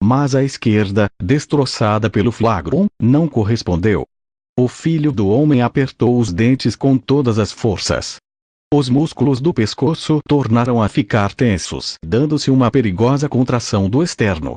mas a esquerda, destroçada pelo flagrum, não correspondeu. O filho do homem apertou os dentes com todas as forças. Os músculos do pescoço tornaram a ficar tensos, dando-se uma perigosa contração do externo.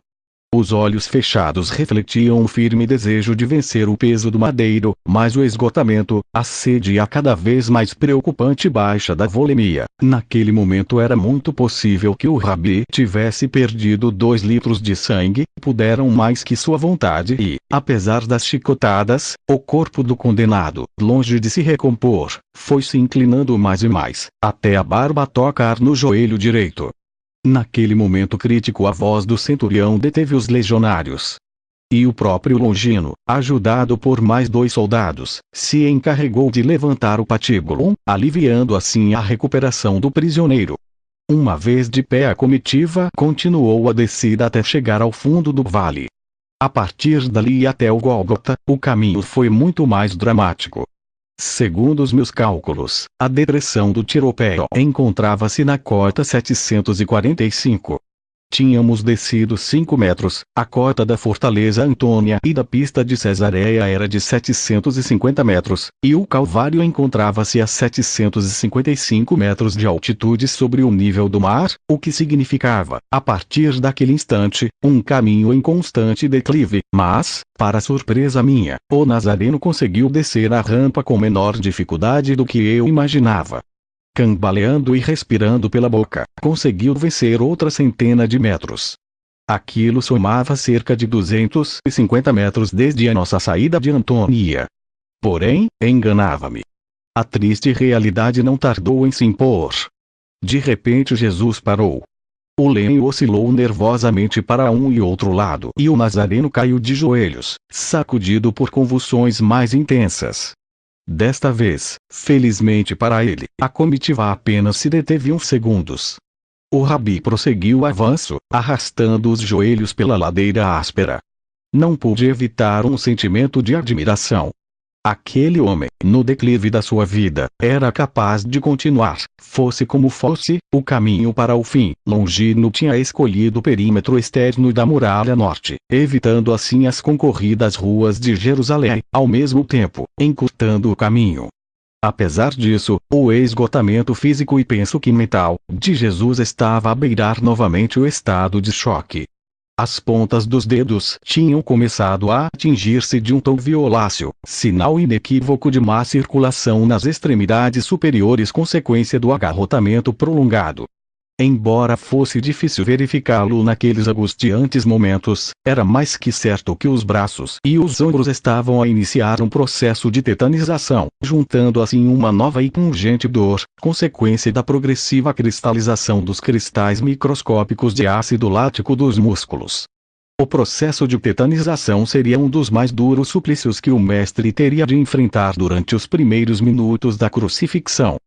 Os olhos fechados refletiam um firme desejo de vencer o peso do madeiro, mas o esgotamento, a sede e a cada vez mais preocupante baixa da volemia. Naquele momento era muito possível que o rabi tivesse perdido 2 litros de sangue, puderam mais que sua vontade e, apesar das chicotadas, o corpo do condenado, longe de se recompor, foi se inclinando mais e mais, até a barba tocar no joelho direito. Naquele momento crítico a voz do centurião deteve os legionários. E o próprio Longino, ajudado por mais 2 soldados, se encarregou de levantar o patíbulo, aliviando assim a recuperação do prisioneiro. Uma vez de pé a comitiva continuou a descida até chegar ao fundo do vale. A partir dali até o Gólgota, o caminho foi muito mais dramático. Segundo os meus cálculos, a depressão do tiropeio encontrava-se na cota 745. Tínhamos descido 5 metros, a cota da Fortaleza Antônia e da pista de Cesareia era de 750 metros, e o Calvário encontrava-se a 755 metros de altitude sobre o nível do mar, o que significava, a partir daquele instante, um caminho em constante declive, mas, para surpresa minha, o Nazareno conseguiu descer a rampa com menor dificuldade do que eu imaginava. Cambaleando e respirando pela boca, conseguiu vencer outra centena de metros. Aquilo somava cerca de 250 metros desde a nossa saída de Antônia. Porém, enganava-me. A triste realidade não tardou em se impor. De repente Jesus parou. O lenho oscilou nervosamente para um e outro lado e o Nazareno caiu de joelhos, sacudido por convulsões mais intensas. Desta vez, felizmente para ele, a comitiva apenas se deteve uns segundos. O rabi prosseguiu o avanço, arrastando os joelhos pela ladeira áspera. Não pude evitar um sentimento de admiração. Aquele homem, no declive da sua vida, era capaz de continuar, fosse como fosse, o caminho para o fim. Longino tinha escolhido o perímetro externo da muralha norte, evitando assim as concorridas ruas de Jerusalém, ao mesmo tempo, encurtando o caminho. Apesar disso, o esgotamento físico e penso que mental, de Jesus estava a beirar novamente o estado de choque. As pontas dos dedos tinham começado a atingir-se de um tom violáceo, sinal inequívoco de má circulação nas extremidades superiores consequência do agarrotamento prolongado. Embora fosse difícil verificá-lo naqueles angustiantes momentos, era mais que certo que os braços e os ombros estavam a iniciar um processo de tetanização, juntando assim uma nova e pungente dor, consequência da progressiva cristalização dos cristais microscópicos de ácido lático dos músculos. O processo de tetanização seria um dos mais duros suplícios que o mestre teria de enfrentar durante os primeiros minutos da crucifixão.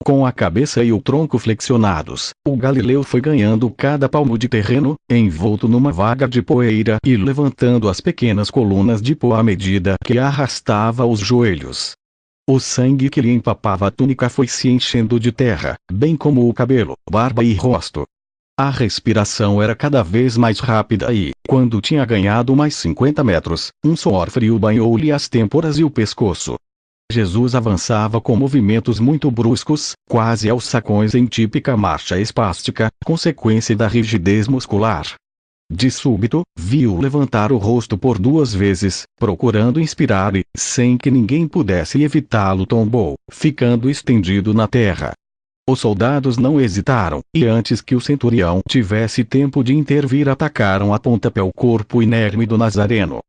Com a cabeça e o tronco flexionados, o Galileu foi ganhando cada palmo de terreno, envolto numa vaga de poeira e levantando as pequenas colunas de pó à medida que arrastava os joelhos. O sangue que lhe empapava a túnica foi se enchendo de terra, bem como o cabelo, barba e rosto. A respiração era cada vez mais rápida e, quando tinha ganhado mais 50 metros, um suor frio banhou-lhe as têmporas e o pescoço. Jesus avançava com movimentos muito bruscos, quase aos sacões em típica marcha espástica, consequência da rigidez muscular. De súbito, viu levantar o rosto por 2 vezes, procurando inspirar e, sem que ninguém pudesse evitá-lo, tombou, ficando estendido na terra. Os soldados não hesitaram, e antes que o centurião tivesse tempo de intervir atacaram a pontapé o corpo inerme do Nazareno.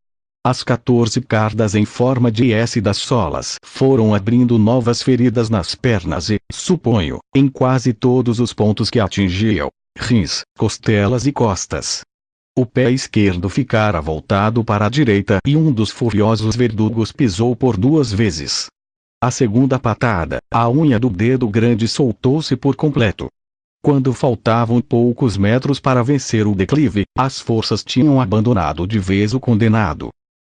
As 14 cardas em forma de S das solas foram abrindo novas feridas nas pernas e, suponho, em quase todos os pontos que atingiam, rins, costelas e costas. O pé esquerdo ficara voltado para a direita e um dos furiosos verdugos pisou por 2 vezes. A segunda patada, a unha do dedo grande soltou-se por completo. Quando faltavam poucos metros para vencer o declive, as forças tinham abandonado de vez o condenado.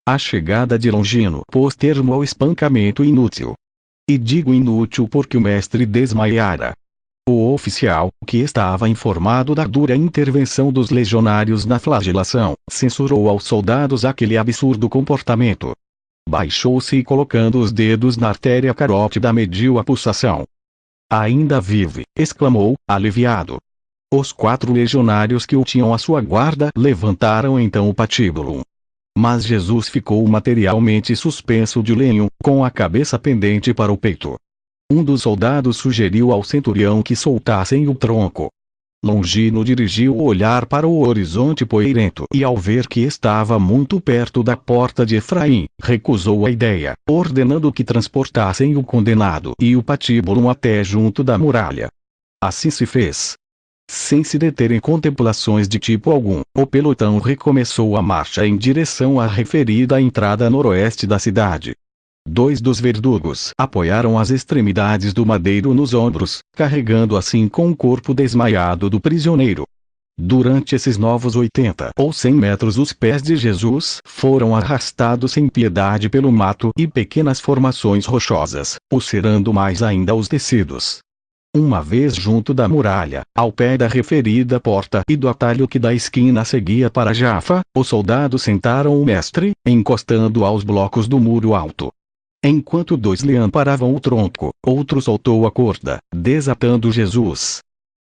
A chegada de Longino pôs termo ao espancamento inútil. E digo inútil porque o mestre desmaiara. O oficial, que estava informado da dura intervenção dos legionários na flagelação, censurou aos soldados aquele absurdo comportamento. Baixou-se e colocando os dedos na artéria carótida mediu a pulsação. "Ainda vive", exclamou, aliviado. Os 4 legionários que o tinham à sua guarda levantaram então o patíbulo. Mas Jesus ficou materialmente suspenso de lenho, com a cabeça pendente para o peito. Um dos soldados sugeriu ao centurião que soltassem o tronco. Longino dirigiu o olhar para o horizonte poeirento e ao ver que estava muito perto da porta de Efraim, recusou a ideia, ordenando que transportassem o condenado e o patíbulo até junto da muralha. Assim se fez. Sem se deter em contemplações de tipo algum, o pelotão recomeçou a marcha em direção à referida entrada noroeste da cidade. 2 dos verdugos apoiaram as extremidades do madeiro nos ombros, carregando assim com o corpo desmaiado do prisioneiro. Durante esses novos 80 ou 100 metros os pés de Jesus foram arrastados sem piedade pelo mato e pequenas formações rochosas, ulcerando mais ainda os tecidos. Uma vez junto da muralha, ao pé da referida porta e do atalho que da esquina seguia para Jafa, os soldados sentaram o mestre, encostando aos blocos do muro alto. Enquanto 2 lhe amparavam o tronco, outro soltou a corda, desatando Jesus.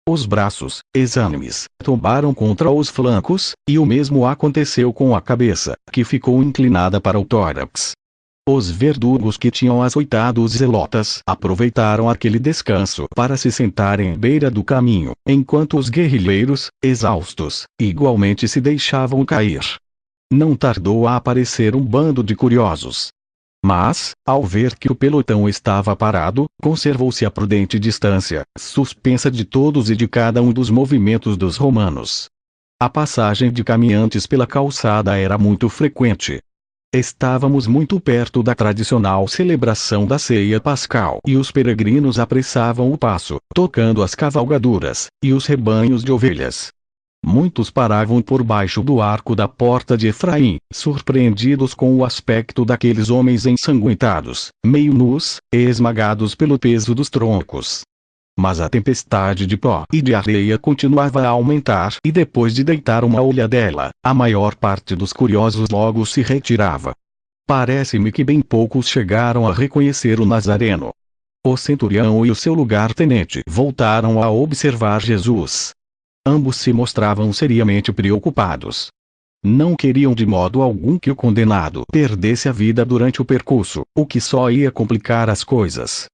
Os braços, exânimes, tombaram contra os flancos, e o mesmo aconteceu com a cabeça, que ficou inclinada para o tórax. Os verdugos que tinham açoitado os zelotas aproveitaram aquele descanso para se sentarem à beira do caminho, enquanto os guerrilheiros, exaustos, igualmente se deixavam cair. Não tardou a aparecer um bando de curiosos. Mas, ao ver que o pelotão estava parado, conservou-se a prudente distância, suspensa de todos e de cada um dos movimentos dos romanos. A passagem de caminhantes pela calçada era muito frequente. Estávamos muito perto da tradicional celebração da ceia pascal e os peregrinos apressavam o passo, tocando as cavalgaduras e os rebanhos de ovelhas. Muitos paravam por baixo do arco da porta de Efraim, surpreendidos com o aspecto daqueles homens ensanguentados, meio nus, esmagados pelo peso dos troncos. Mas a tempestade de pó e de areia continuava a aumentar e depois de deitar uma olhadela, a maior parte dos curiosos logo se retirava. Parece-me que bem poucos chegaram a reconhecer o Nazareno. O centurião e o seu lugar-tenente voltaram a observar Jesus. Ambos se mostravam seriamente preocupados. Não queriam de modo algum que o condenado perdesse a vida durante o percurso, o que só ia complicar as coisas.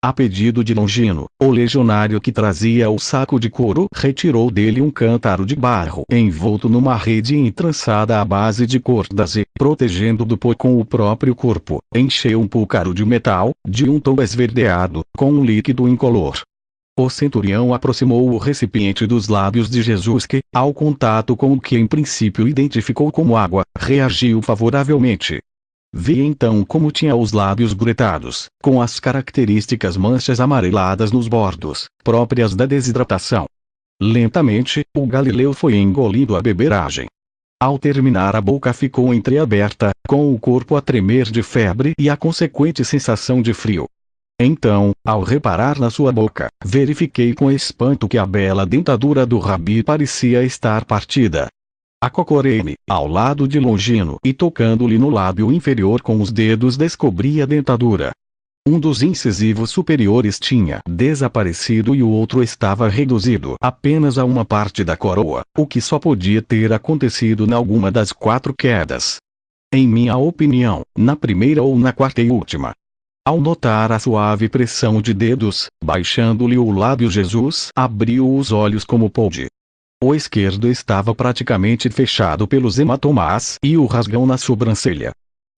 A pedido de Longino, o legionário que trazia o saco de couro retirou dele um cântaro de barro envolto numa rede entrançada à base de cordas e, protegendo do pó com o próprio corpo, encheu um púlcaro de metal, de um tom esverdeado, com um líquido incolor. O centurião aproximou o recipiente dos lábios de Jesus que, ao contato com o que em princípio identificou como água, reagiu favoravelmente. Vi então como tinha os lábios gretados, com as características manchas amareladas nos bordos, próprias da desidratação. Lentamente, o galileu foi engolindo a beberagem. Ao terminar a boca ficou entreaberta, com o corpo a tremer de febre e a consequente sensação de frio. Então, ao reparar na sua boca, verifiquei com espanto que a bela dentadura do rabi parecia estar partida. Acocorei-me, ao lado de Longino e tocando-lhe no lábio inferior com os dedos descobri a dentadura. Um dos incisivos superiores tinha desaparecido e o outro estava reduzido apenas a uma parte da coroa, o que só podia ter acontecido em alguma das 4 quedas. Em minha opinião, na primeira ou na quarta e última. Ao notar a suave pressão de dedos, baixando-lhe o lábio Jesus abriu os olhos como pôde. O esquerdo estava praticamente fechado pelos hematomas e o rasgão na sobrancelha.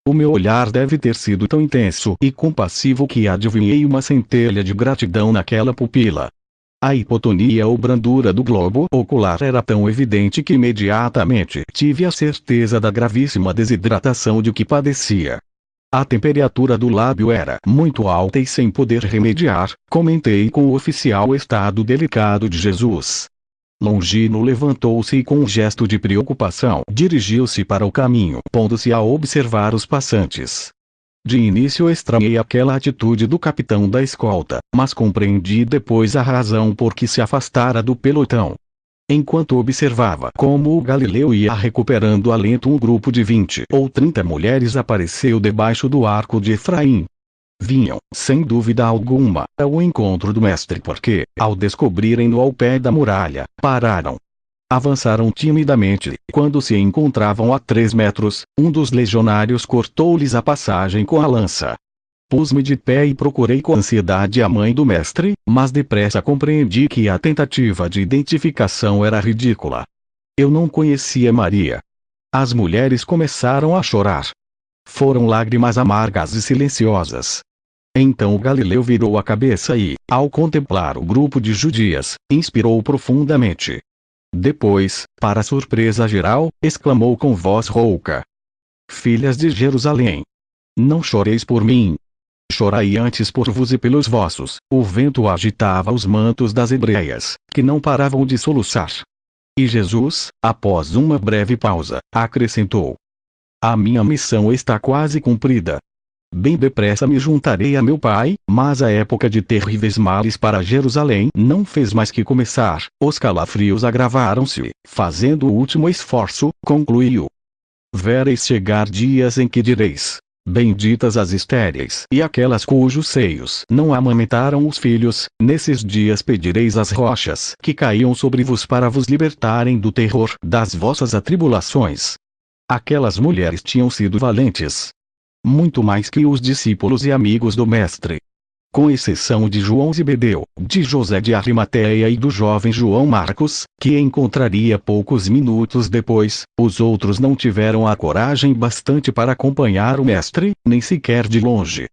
O meu olhar deve ter sido tão intenso e compassivo que adivinhei uma centelha de gratidão naquela pupila. A hipotonia ou brandura do globo ocular era tão evidente que imediatamente tive a certeza da gravíssima desidratação de que padecia. A temperatura do lábio era muito alta e sem poder remediar, comentei com o oficial o estado delicado de Jesus. Longino levantou-se e com um gesto de preocupação dirigiu-se para o caminho, pondo-se a observar os passantes. De início estranhei aquela atitude do capitão da escolta, mas compreendi depois a razão por que se afastara do pelotão. Enquanto observava como o Galileu ia recuperando alento, um grupo de 20 ou 30 mulheres apareceu debaixo do arco de Efraim. Vinham, sem dúvida alguma, ao encontro do mestre porque, ao descobrirem-no ao pé da muralha, pararam. Avançaram timidamente. Quando se encontravam a 3 metros, um dos legionários cortou-lhes a passagem com a lança. Pus-me de pé e procurei com ansiedade a mãe do mestre, mas depressa compreendi que a tentativa de identificação era ridícula. Eu não conhecia Maria. As mulheres começaram a chorar. Foram lágrimas amargas e silenciosas. Então o Galileu virou a cabeça e, ao contemplar o grupo de judias, inspirou profundamente. Depois, para surpresa geral, exclamou com voz rouca: Filhas de Jerusalém! Não choreis por mim. Chorai antes por vos e pelos vossos. O vento agitava os mantos das hebreias, que não paravam de soluçar. E Jesus, após uma breve pausa, acrescentou: A minha missão está quase cumprida. Bem depressa me juntarei a meu pai, mas a época de terríveis males para Jerusalém não fez mais que começar. Os calafrios agravaram-se. Fazendo o último esforço, concluiu: Vereis chegar dias em que direis: benditas as estéreis e aquelas cujos seios não amamentaram os filhos. Nesses dias pedireis as rochas que caíam sobre vos para vos libertarem do terror das vossas atribulações. Aquelas mulheres tinham sido valentes, muito mais que os discípulos e amigos do mestre. Com exceção de João Zebedeu, de José de Arimateia e do jovem João Marcos, que encontraria poucos minutos depois, os outros não tiveram a coragem bastante para acompanhar o mestre, nem sequer de longe.